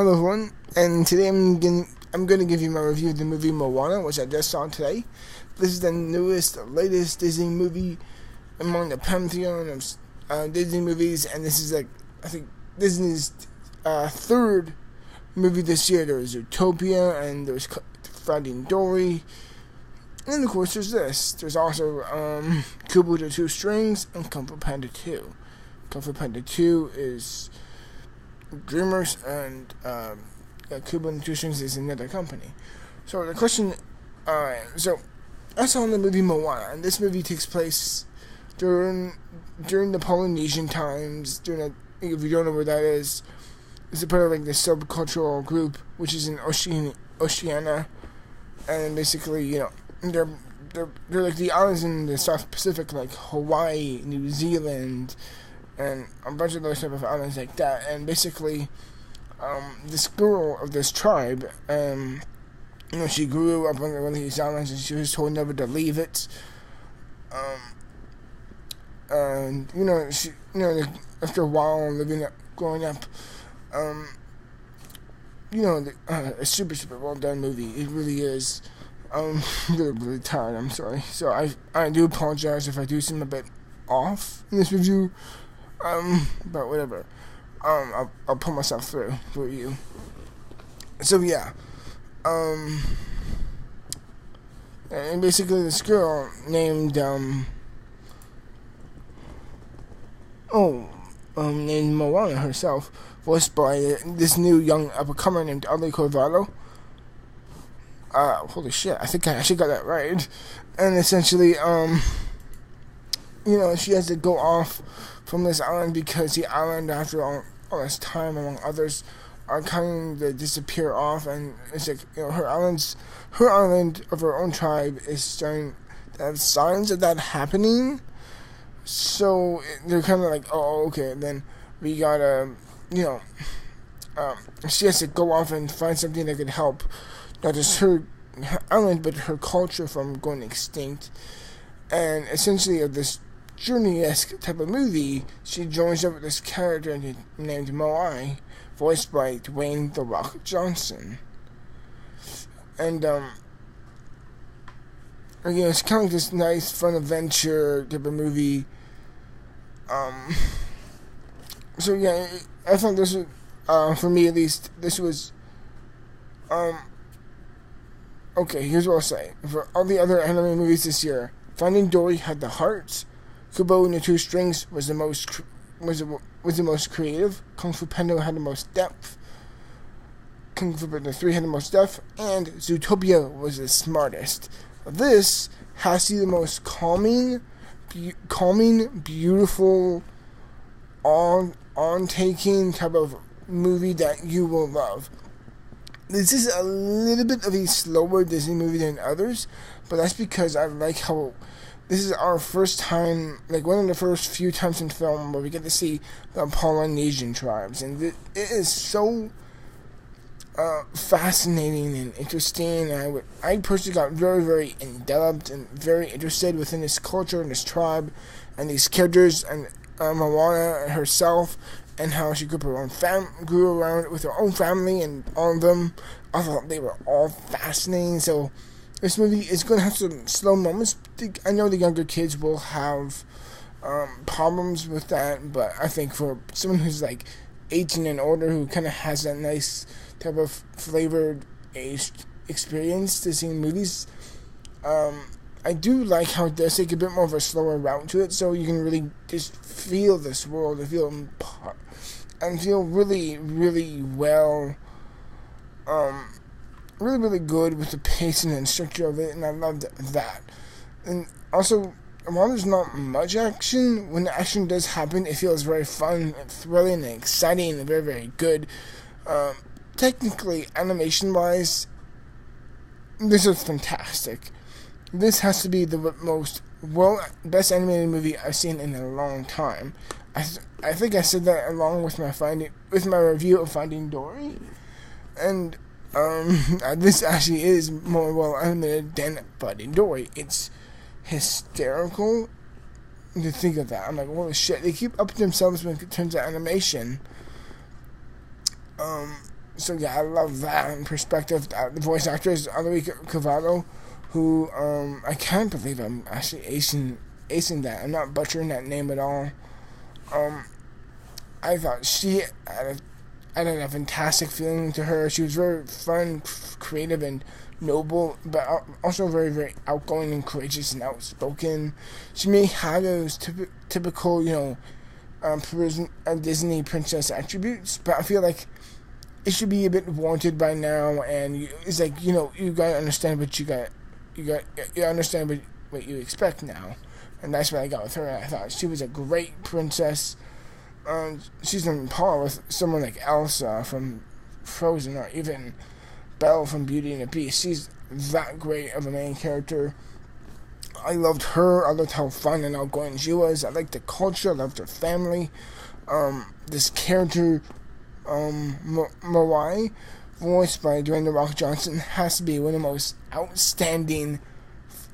Hello everyone, and today I'm going to give you my review of the movie Moana, which I just saw today. This is the latest Disney movie among the pantheon of Disney movies, and this is I think Disney's third movie this year. There was Zootopia, and there was Finding Dory, and of course there's this. There's also Kubo the Two Strings and Kung Fu Panda 2. Kung Fu Panda 2 is Dreamers, and Kubo and the Two Strings is another company. So the question, so I saw the movie Moana, and this movie takes place during the Polynesian times. If you don't know where that is, it's a part of the subcultural group, which is in Oceania, and basically, they're like the islands in the South Pacific, like Hawaii, New Zealand, and a bunch of those type of islands like that. And basically, this girl of this tribe, she grew up on one of these islands, and she was told never to leave it. And she, after a while growing up, a super well done movie. It really is. I'm really tired. I'm sorry. So I do apologize if I do seem a bit off in this review. But whatever. I'll put myself through for you. So yeah. And basically this girl named named Moana herself, voiced by this new young up-and-comer named Ali Corvallo. Holy shit, I think I actually got that right. And essentially, she has to go off from this island because the island, after all this time, among others, are kind of disappear off, and it's like, her island of her own tribe is starting to have signs of that happening. So they're kind of like, oh, okay, then we gotta, she has to go off and find something that could help not just her island, but her culture from going extinct. And essentially, of this journey-esque type of movie, she joins up with this character named Moie, voiced by Dwayne "The Rock" Johnson. And it's kind of like this nice, fun adventure type of movie. So yeah, I thought this was, for me at least, this was, okay, here's what I'll say. For all the other anime movies this year, Finding Dory had the heart. Kubo and the Two Strings was the most creative. Kung Fu Panda had the most depth. Kung Fu Panda 3 had the most depth, and Zootopia was the smartest. This has to be the most calming, beautiful, on-taking type of movie that you will love. This is a little bit of a slower Disney movie than others, but that's because I like how this is our first time, like one of the first few times in film where we get to see the Polynesian tribes, and it is so fascinating and interesting. And I personally got very, very enveloped and very interested within this culture and this tribe and these characters, and Moana herself, and how she grew around with her own family and all of them. I thought they were all fascinating. So this movie is going to have some slow moments. I know the younger kids will have problems with that, but I think for someone who's like 18 and older, who kind of has that nice type of flavored aged experience to seeing movies, I do like how it does take a bit more of a slower route to it, so you can really just feel this world and feel really, really well, really, really good with the pacing and structure of it, and I loved that. And also, while there's not much action, when the action does happen, it feels very fun and thrilling and exciting and very, very good. Technically, animation-wise, this is fantastic. This has to be the best animated movie I've seen in a long time. I think I said that along with my review of Finding Dory, and this actually is more well animated than Finding Dory. It's hysterical to think of that. I'm like, holy shit! They keep upping themselves when it comes to animation. So yeah, I love that in perspective. The voice actor is Aloy Cavallo, who I can't believe I'm actually acing that. I'm not butchering that name at all. I thought she had a fantastic feeling to her. She was very fun, creative, and noble, but also very, very outgoing and courageous and outspoken. She may have those typical, Disney princess attributes, but I feel like it should be a bit warranted by now. And it's like, you gotta understand you understand what you expect now, and that's what I got with her. I thought she was a great princess. She's on par with someone like Elsa from Frozen, or even Belle from Beauty and the Beast. She's that great of a main character. I loved her. I loved how fun and outgoing she was. I liked the culture. I loved her family. This character, Moie, voiced by Dwayne "The Rock" Johnson, has to be one of the most outstanding,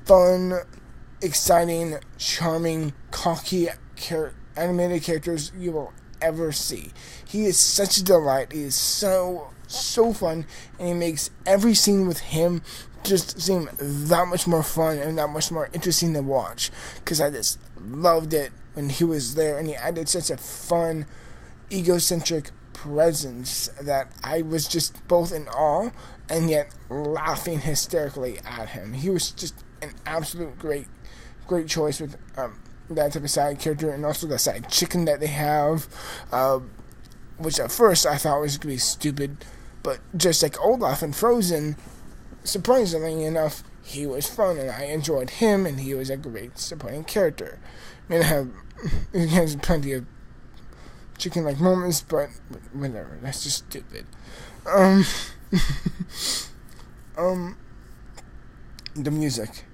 fun, exciting, charming, cocky animated characters you will ever see. He is such a delight. He is so fun, and he makes every scene with him just seem that much more fun and that much more interesting to watch, because I just loved it when he was there, and he added such a fun, egocentric presence that I was just both in awe and yet laughing hysterically at him. He was just an absolute great choice with that type of side character, and also the side chicken that they have, which at first I thought was going to be stupid, but just like Olaf in Frozen, surprisingly enough, he was fun, and I enjoyed him, and he was a great supporting character. I mean, he has plenty of chicken-like moments, but whatever, that's just stupid. The music.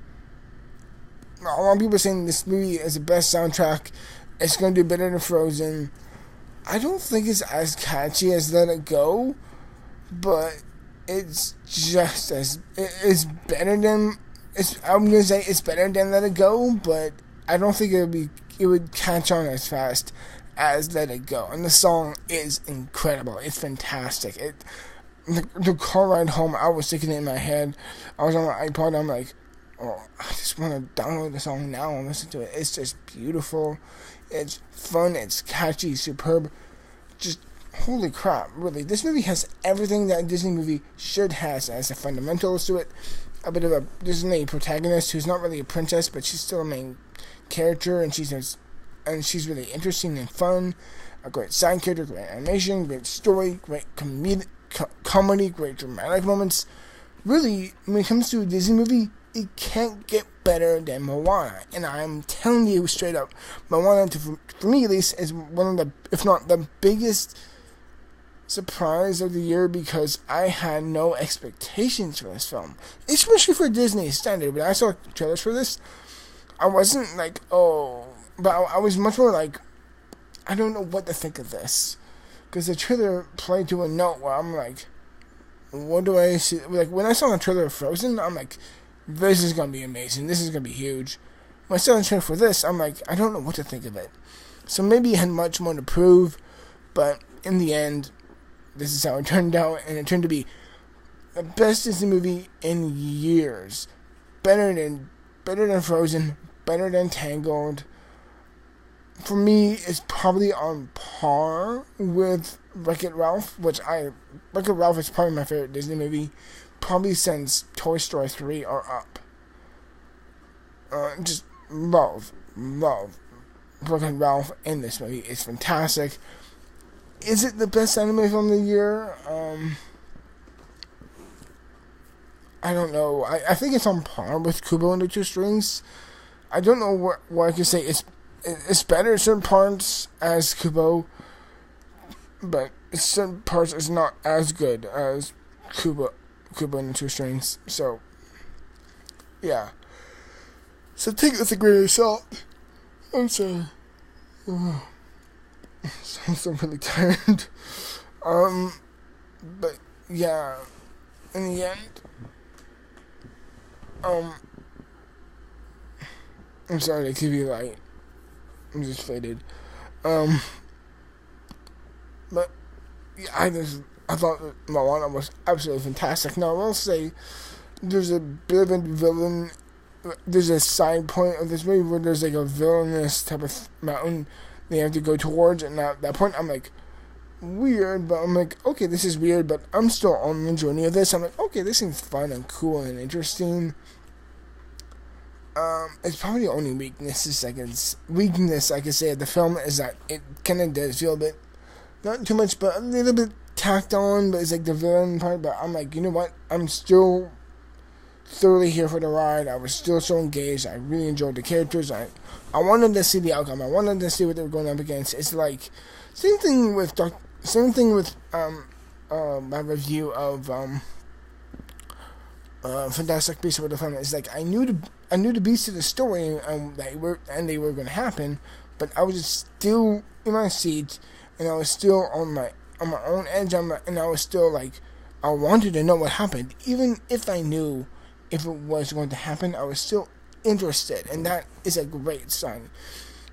A lot of people are saying this movie is the best soundtrack. It's going to do better than Frozen. I don't think it's as catchy as Let It Go, but it's just as it's better than I'm gonna say it's better than Let It Go, but I don't think it would catch on as fast as Let It Go. And the song is incredible. It's fantastic. The car ride home, I was thinking it in my head. I was on my iPod. I'm like, oh, I just want to download the song now and listen to it. It's just beautiful. It's fun. It's catchy. Superb. Just holy crap! Really, this movie has everything that a Disney movie should have. It has the fundamentals to it. A bit of a Disney protagonist who's not really a princess, but she's still a main character, and she's really interesting and fun. A great side character, great animation, great story, great comedy, great dramatic moments. Really, when it comes to a Disney movie, it can't get better than Moana. And I'm telling you straight up, Moana, for me at least, is one of the, if not the biggest surprise of the year, because I had no expectations for this film, especially for Disney standard. When I saw trailers for this, I wasn't like, oh, but I was much more like, I don't know what to think of this, because the trailer played to a note where I'm like, what do I see? Like, when I saw the trailer of Frozen, I'm like, this is gonna be amazing, this is gonna be huge. When I saw the trailer for this, I'm like, I don't know what to think of it. So maybe it had much more to prove, but in the end, this is how it turned out, and it turned to be the best Disney movie in years. Better than Frozen, better than Tangled. For me, it's probably on par with Wreck-It Ralph, Wreck-It Ralph is probably my favorite Disney movie, probably since Toy Story 3 or up. Just love Wreck-It Ralph in this movie. It's fantastic. Is it the best anime film of the year? I don't know. I think it's on par with Kubo and the Two Strings. I don't know what I can say. It's better in certain parts as Kubo, but in certain parts it's not as good as Kubo and the Two Strings. So, yeah. So take it with a grain of salt. I'm sorry. Oh. I'm still really tired. But yeah, in the end, I'm sorry to keep you light. I'm just faded. But yeah, I thought that Moana was absolutely fantastic. Now, I will say there's a bit of a villain. There's a side point of this movie where there's like a villainous type of mountain they have to go towards, and at that point I'm like, weird, but I'm like, okay, this is weird, but I'm still on the journey of this. I'm like, okay, this seems fun and cool and interesting. It's probably the only weakness I could say of the film is that it kind of does feel a bit, not too much, but a little bit tacked on, but it's like the villain part, but I'm like, you know what, I'm still thoroughly here for the ride. I was still so engaged. I really enjoyed the characters. I wanted to see the outcome. I wanted to see what they were going up against. It's like, same thing with my review of Fantastic Beasts of the Film. It's like I knew the beasts of the story they were going to happen, but I was still in my seat, and I was still on my own edge. And I was still like, I wanted to know what happened, even if I knew if it was going to happen. I was still interested, and that is a great sign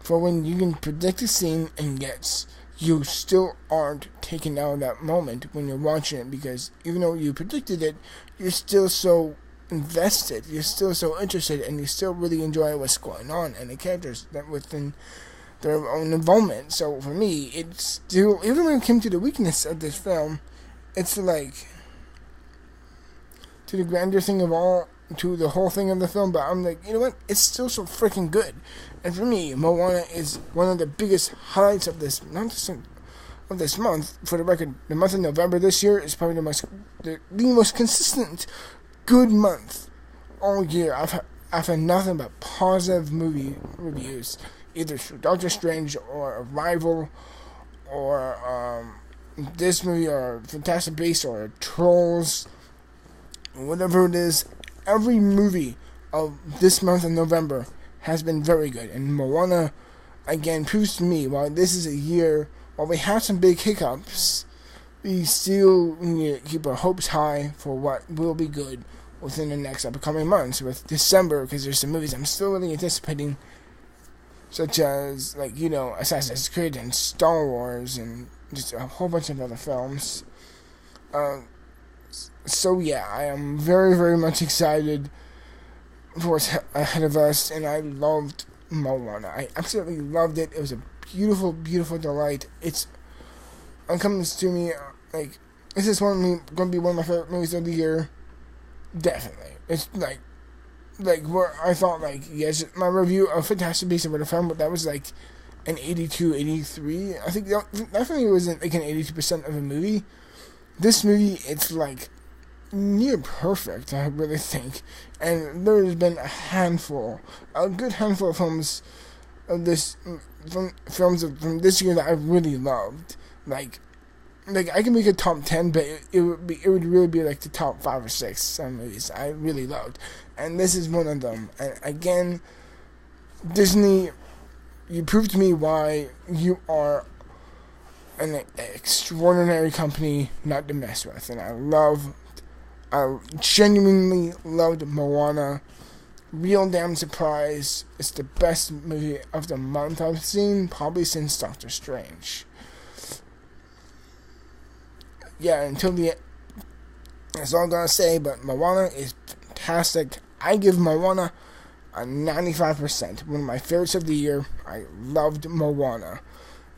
for when you can predict a scene and yet you still aren't taken out of that moment when you're watching it, because even though you predicted it, you're still so invested, you're still so interested, and you still really enjoy what's going on and the characters that within their own involvement. So for me, it's still, even when it came to the weakness of this film, it's like, to the grander thing of all, to the whole thing of the film, but I'm like, you know what, it's still so freaking good. And for me, Moana is one of the biggest highlights of this, not just of this month. For the record, the month of November this year is probably the most consistent good month all year. I've had nothing but positive movie reviews, either through Doctor Strange or Arrival, or this movie, or Fantastic Beasts, or Trolls, whatever it is. Every movie of this month of November has been very good, and Moana again proves to me, while this is a year, while we have some big hiccups, we still need to keep our hopes high for what will be good within the next upcoming months. With December, because there's some movies I'm still really anticipating, such as, like, you know, Assassin's Creed and Star Wars, and just a whole bunch of other films. So yeah, I am very, very much excited for what's ahead of us, and I loved Moana. I absolutely loved it. It was a beautiful, beautiful delight. It's coming to me, like, this is going to be one of my favorite movies of the year. Definitely. It's like where I thought, like, yes, my review of Fantastic Beasts of the Film, but that was like an 82, 83. I think that for me wasn't like an 82% of a movie. This movie, it's like near perfect, I really think. And there's been a good handful of films of this, from this year that I really loved. Like I can make a top 10, but it would really be like the top 5 or 6 some movies I really loved, and this is one of them. And again, Disney, you proved to me why you are an extraordinary company not to mess with. And I genuinely loved Moana. Real damn surprise. It's the best movie of the month I've seen, probably since Doctor Strange. Yeah, until the end, that's all I'm gonna say, but Moana is fantastic. I give Moana a 95%. One of my favorites of the year. I loved Moana.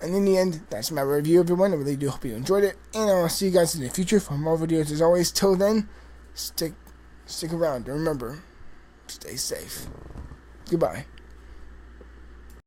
And in the end, that's my review, everyone. I really do hope you enjoyed it, and I'll see you guys in the future for more videos as always. Till then, stick around, and remember, stay safe. Goodbye.